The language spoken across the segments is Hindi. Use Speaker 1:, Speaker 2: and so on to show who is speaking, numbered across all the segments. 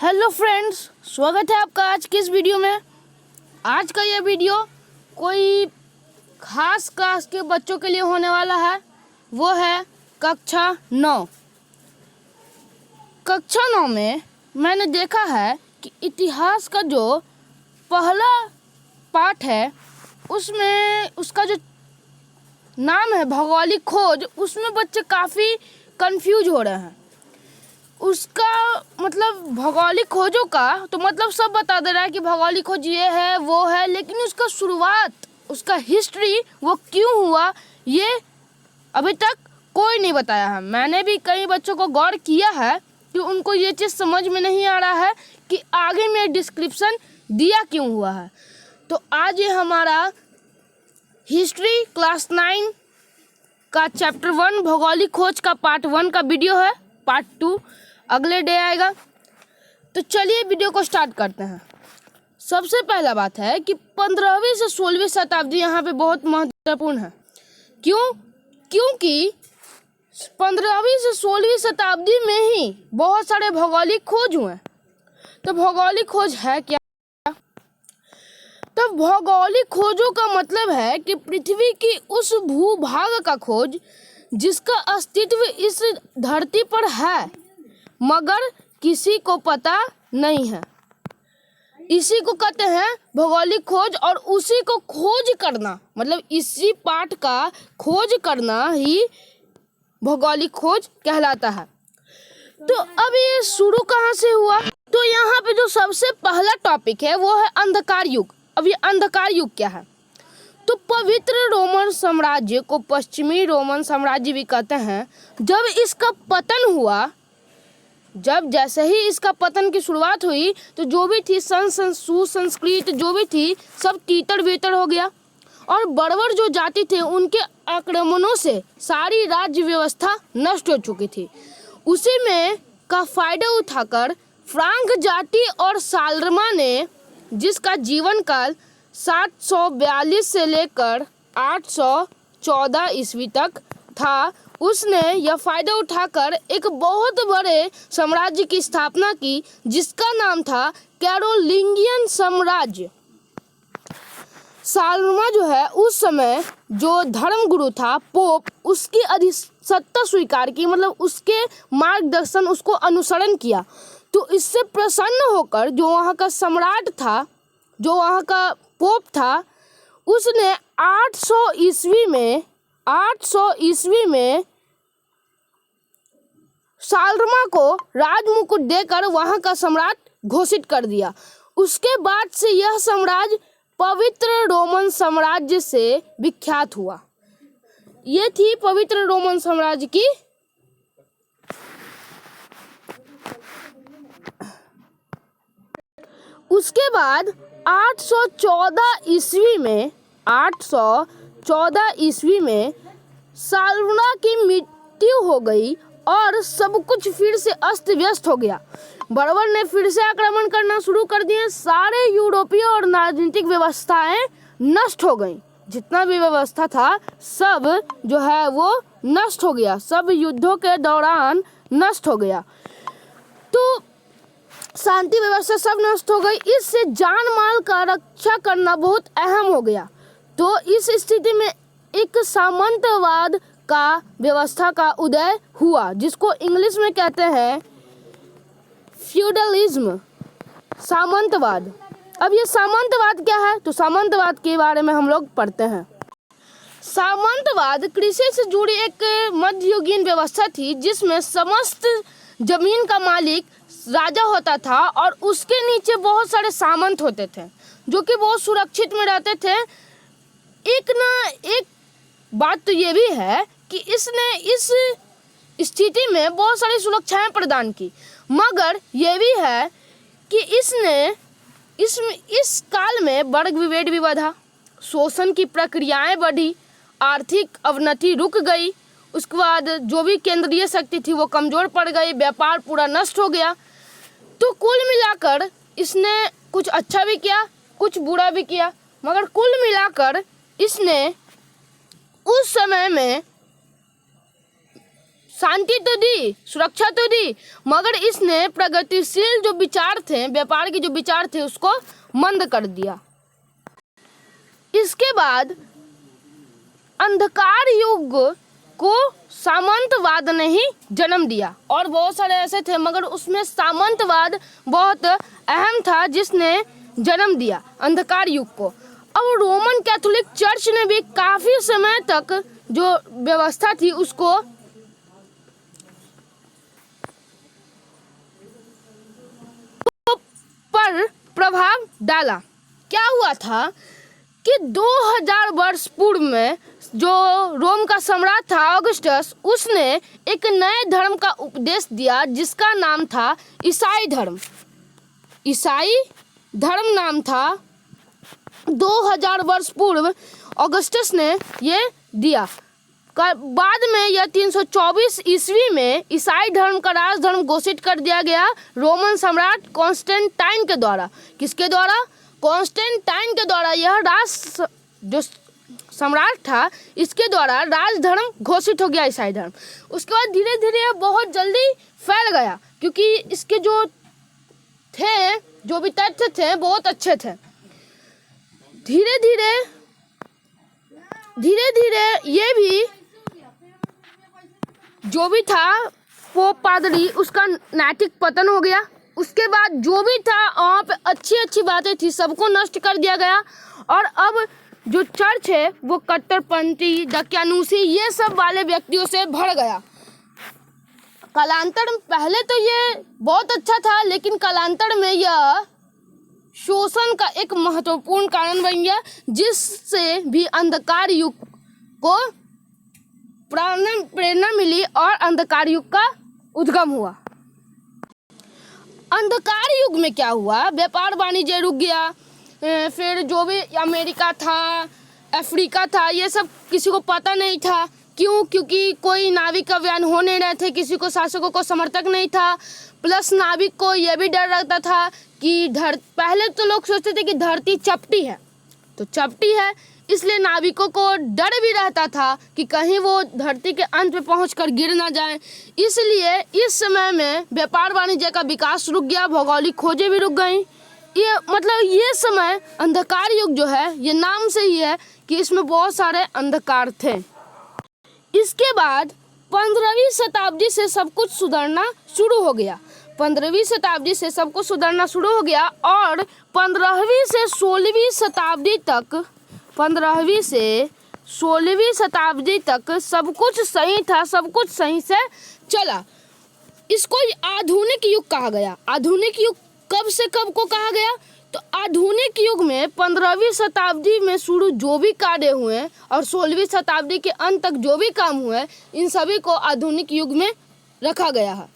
Speaker 1: हेलो फ्रेंड्स, स्वागत है आपका आज के इस वीडियो में। आज का यह वीडियो कोई खास क्लास के बच्चों के लिए होने वाला है। वो है कक्षा 9। कक्षा 9 में मैंने देखा है कि इतिहास का जो पहला पाठ है उसमें उसका जो नाम है भौगोलिक खोज, उसमें बच्चे काफ़ी कंफ्यूज हो रहे हैं। उसका मतलब भौगोलिक खोजों का तो मतलब सब बता दे रहा है कि भौगोलिक खोज ये है वो है, लेकिन उसका शुरुआत, उसका हिस्ट्री वो क्यों हुआ ये अभी तक कोई नहीं बताया है। मैंने भी कई बच्चों को गौर किया है कि उनको ये चीज़ समझ में नहीं आ रहा है कि आगे में डिस्क्रिप्शन दिया क्यों हुआ है। तो आज ये हमारा हिस्ट्री क्लास 9 का चैप्टर 1 भौगोलिक खोज का पार्ट 1 का वीडियो है। पार्ट 2 अगले डे आएगा। तो चलिए वीडियो को स्टार्ट करते हैं। सबसे पहला बात है कि 15वीं से 16वीं शताब्दी यहाँ पे बहुत महत्वपूर्ण है। क्योंकि 15वीं से 16वीं शताब्दी में ही बहुत सारे भौगोलिक खोज हुए। तो भौगोलिक खोज है क्या? तो भौगोलिक खोजों का मतलब है कि पृथ्वी की उस भूभाग का खोज जिसका अस्तित्व इस धरती पर है मगर किसी को पता नहीं है। इसी को कहते हैं भौगोलिक खोज, और उसी को खोज करना मतलब इसी पाठ का खोज करना ही भौगोलिक खोज कहलाता है। तो अब ये शुरू कहाँ से हुआ? तो यहाँ पे जो सबसे पहला टॉपिक है वो है अंधकार युग। अब ये अंधकार युग क्या है? तो पवित्र रोमन साम्राज्य को पश्चिमी रोमन साम्राज्य भी कहते हैं। जब इसका पतन हुआ, जैसे ही इसका पतन की शुरुआत हुई तो जो भी थी सुसंस्कृत जो भी थी सब तीतर बेतर हो गया, और बर्बर जो जाति थे उनके आक्रमणों से सारी राज्य व्यवस्था नष्ट हो चुकी थी। उसी में का फायदा उठाकर फ्रांक जाति और साल्रमा ने, जिसका जीवन काल 742 से लेकर 814 ईस्वी तक था, उसने यह फायदा उठाकर एक बहुत बड़े साम्राज्य की स्थापना की जिसका नाम था कैरोलिंगियन साम्राज्य। साल्मा जो है उस समय जो धर्मगुरु था पोप, उसकी अधिसत्ता स्वीकार की, मतलब उसके मार्गदर्शन, उसको अनुसरण किया। तो इससे प्रसन्न होकर जो वहाँ का सम्राट था, जो वहाँ का पोप था, उसने 800 ईस्वी में साल्मा को राजमुकुट देकर वहाँ का सम्राट घोषित कर दिया। उसके बाद से यह साम्राज्य पवित्र रोमन साम्राज्य से विख्यात हुआ। ये थी पवित्र रोमन साम्राज्य की उसके बाद 814 ईस्वी में साल्मा की मृत्यु हो गई और सब कुछ फिर से अस्त व्यस्त हो गया। बर्बर ने फिर से आक्रमण करना शुरू कर दिए। सारे यूरोपीय और राजनीतिक व्यवस्थाएं नष्ट हो गईं। जितना भी व्यवस्था था सब जो है वो नष्ट हो गया, सब युद्धों के दौरान नष्ट हो गया। तो शांति व्यवस्था सब नष्ट हो गई। इससे जान माल का रक्षा करना बहुत अहम हो गया। तो इस स्थिति में एक सामंतवाद का व्यवस्था का उदय हुआ, जिसको इंग्लिश में कहते हैं फ्यूडलिज्म, सामंतवाद। अब ये सामंतवाद क्या है? तो सामंतवाद के बारे में हम लोग पढ़ते हैं। सामंतवाद कृषि से जुड़ी एक मध्ययुगीन व्यवस्था थी जिसमें समस्त जमीन का मालिक राजा होता था और उसके नीचे बहुत सारे सामंत होते थे जो कि बहुत सुरक्षित में रहते थे। एक बात तो ये भी है कि इसने इस स्थिति में बहुत सारी सुरक्षाएं प्रदान की, मगर ये भी है कि इसने इस काल में वर्ग विभेद भी बढ़ा, शोषण की प्रक्रियाएं बढ़ी, आर्थिक अवनति रुक गई। उसके बाद जो भी केंद्रीय शक्ति थी वो कमज़ोर पड़ गई, व्यापार पूरा नष्ट हो गया। तो कुल मिलाकर इसने कुछ अच्छा भी किया, कुछ बुरा भी किया, मगर कुल मिलाकर इसने उस समय में शांति तो दी, सुरक्षा तो दी, मगर इसने प्रगतिशील जो विचार थे, व्यापार के जो विचार थे, उसको मंद कर दिया। इसके बाद अंधकार युग को सामंतवाद ने ही जन्म दिया, और बहुत सारे ऐसे थे, मगर उसमें सामंतवाद बहुत अहम था जिसने जन्म दिया अंधकार युग को। अब रोमन कैथोलिक चर्च ने भी काफी समय तक जो व्यवस्था थी उसको पर प्रभाव डाला। क्या हुआ था कि 2000 वर्ष पूर्व में जो रोम का सम्राट था ऑगस्टस, उसने एक नए धर्म का उपदेश दिया जिसका नाम था ईसाई धर्म। ईसाई धर्म नाम था। 2000 वर्ष पूर्व ऑगस्टस ने ये दिया। बाद में यह 324 ईस्वी में ईसाई धर्म का राजधर्म घोषित कर दिया गया रोमन सम्राट कॉन्स्टेंटाइन के द्वारा। किसके द्वारा? कॉन्स्टेंटाइन के द्वारा यह जो सम्राट था, इसके द्वारा राजधर्म घोषित हो गया ईसाई धर्म। उसके बाद धीरे धीरे बहुत जल्दी फैल गया, क्योंकि इसके जो थे, जो भी तथ्य थे, बहुत अच्छे थे। धीरे धीरे ये भी जो भी था पोप पादरी, उसका नैतिक पतन हो गया। उसके बाद जो भी था वहाँ पे अच्छी बातें थी, सबको नष्ट कर दिया गया। और अब जो चर्च है वो कट्टरपंथी, दकियानूसी, ये सब वाले व्यक्तियों से भर गया। कालांतर में पहले तो ये बहुत अच्छा था, लेकिन कालांतर में यह शोषण का एक महत्वपूर्ण कारण बन गया, जिससे भी अंधकार युग को प्रेरणा मिली और अंधकार युग का उद्गम हुआ। अंधकार युग में क्या हुआ? व्यापार वाणिज्य रुक गया। फिर जो भी अमेरिका था, अफ्रीका था, ये सब किसी को पता नहीं था। क्यों? क्योंकि कोई नाविक अभियान हो नहीं रहे थे, किसी को शासकों को समर्थक नहीं था। प्लस नाविक को यह भी डर रहता था कि पहले तो लोग सोचते थे कि धरती चपटी है, तो चपटी है, इसलिए नाविकों को डर भी रहता था कि कहीं वो धरती के अंत पे पहुंचकर गिर ना जाए। इसलिए इस समय में व्यापार वाणिज्य का विकास रुक गया, भौगोलिक खोजें भी रुक गई। ये समय अंधकार युग जो है, ये नाम से ही है कि इसमें बहुत सारे अंधकार थे। इसके बाद 15वीं शताब्दी से सब कुछ सुधरना शुरू हो गया। 15वीं शताब्दी से सब कुछ सुधरना शुरू हो गया और 15वीं से 16वीं शताब्दी तक 15वीं से 16वीं शताब्दी तक सब कुछ सही था, सब कुछ सही से चला। इसको आधुनिक युग कहा गया। आधुनिक युग कब से कब को कहा गया? तो आधुनिक युग में 15वीं शताब्दी में शुरू जो भी कार्य हुए और 16वीं शताब्दी के अंत तक जो भी काम हुए, इन सभी को आधुनिक युग में रखा गया है।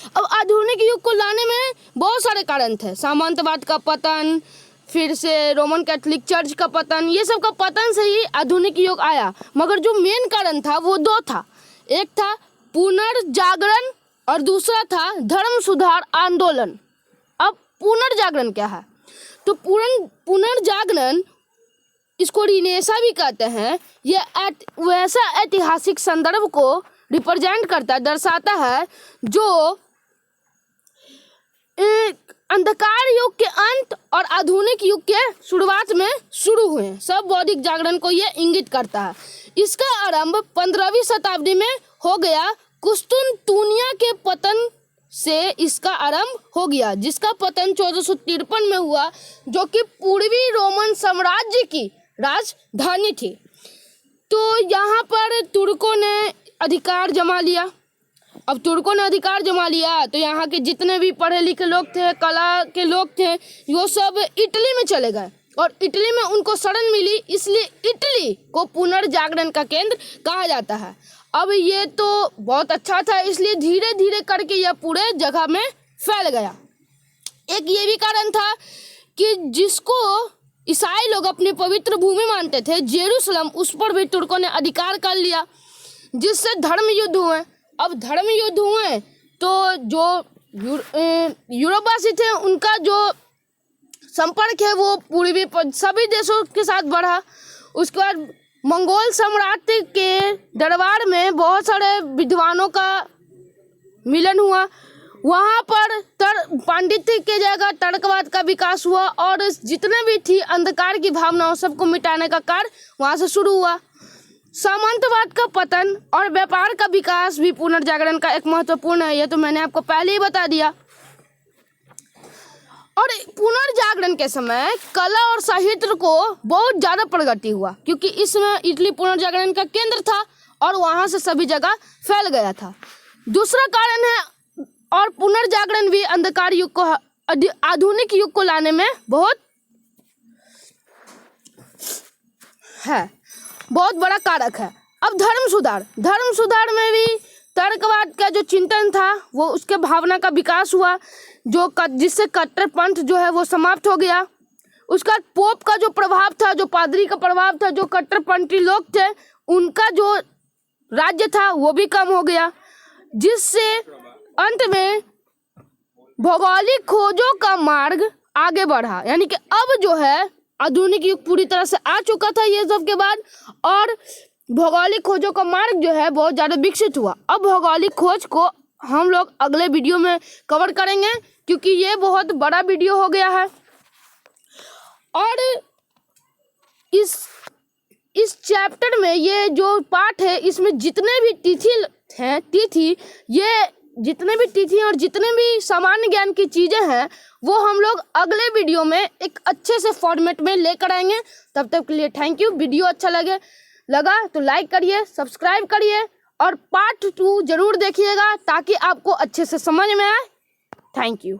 Speaker 1: अब आधुनिक युग को लाने में बहुत सारे कारण थे। सामंतवाद का पतन, फिर से रोमन कैथोलिक चर्च का पतन, ये सब का पतन से ही आधुनिक युग आया। मगर जो मेन कारण था वो दो था। एक था पुनर्जागरण और दूसरा था धर्म सुधार आंदोलन। अब पुनर्जागरण क्या है? तो पुनर्जागरण, इसको रिनेसा भी कहते हैं, यह वैसा ऐतिहासिक संदर्भ को रिप्रेजेंट करता, दर्शाता है जो अंधकार युग के अंत और आधुनिक युग के शुरुआत में शुरू हुए। सब बौद्धिक जागरण को ये इंगित करता है। इसका आरंभ 15वीं शताब्दी में हो गया। कुस्तुनतुनिया के पतन से इसका आरंभ हो गया, जिसका पतन 1453 में हुआ, जो कि पूर्वी रोमन साम्राज्य की राजधानी थी। तो यहाँ पर तुर्कों ने अधिकार जमा लिया। अब तुर्कों ने अधिकार जमा लिया तो यहाँ के जितने भी पढ़े लिखे लोग थे, कला के लोग थे, वो सब इटली में चले गए और इटली में उनको शरण मिली, इसलिए इटली को पुनर्जागरण का केंद्र कहा जाता है। अब ये तो बहुत अच्छा था, इसलिए धीरे धीरे करके यह पूरे जगह में फैल गया। एक ये भी कारण था कि जिसको ईसाई लोग अपनी पवित्र भूमि मानते थे, जेरूसलम, उस पर भी तुर्कों ने अधिकार कर लिया, जिससे धर्म युद्ध हुए। अब धर्म युद्ध हुए तो जो यूरोपवासी थे, उनका जो संपर्क है वो पूर्वी सभी देशों के साथ बढ़ा। उसके बाद मंगोल साम्राज्य के दरबार में बहुत सारे विद्वानों का मिलन हुआ। वहाँ पर पांडित्य के जगह तर्कवाद का विकास हुआ और जितने भी थी अंधकार की भावनाओं सबको मिटाने का कार्य वहाँ से शुरू हुआ। सामंतवाद का पतन और व्यापार का विकास भी पुनर्जागरण का एक महत्वपूर्ण है, ये तो मैंने आपको पहले ही बता दिया। और पुनर्जागरण के समय कला और साहित्य को बहुत ज़्यादा प्रगति हुआ, क्योंकि इसमें इटली पुनर्जागरण का केंद्र था और वहाँ से सभी जगह फैल गया था। दूसरा कारण है, और पुनर्जागरण भी अंधकार युग को आधुनिक युग को लाने में बहुत बड़ा कारक है। अब धर्म सुधार में भी तर्कवाद का जो चिंतन था वो उसके भावना का विकास हुआ, जिससे कट्टरपंथ जो है वो समाप्त हो गया। उसका पोप का जो प्रभाव था, जो पादरी का प्रभाव था, जो कट्टरपंथी लोग थे उनका जो राज्य था वो भी कम हो गया, जिससे अंत में भौगोलिक खोजों का मार्ग आगे बढ़ा। यानी कि अब जो है आधुनिक युग पूरी तरह से आ चुका था ये सब के बाद, और भौगोलिक खोजों का मार्ग जो है बहुत ज़्यादा विकसित हुआ। अब भौगोलिक खोज को हम लोग अगले वीडियो में कवर करेंगे, क्योंकि ये बहुत बड़ा वीडियो हो गया है। और इस चैप्टर में ये जो पार्ट है इसमें जितने भी तिथि और जितने भी सामान्य ज्ञान की चीज़ें हैं वो हम लोग अगले वीडियो में एक अच्छे से फॉर्मेट में लेकर आएंगे। तब तक के लिए थैंक यू। वीडियो अच्छा लगा तो लाइक करिए, सब्सक्राइब करिए और पार्ट 2 जरूर देखिएगा ताकि आपको अच्छे से समझ में आए। Thank you.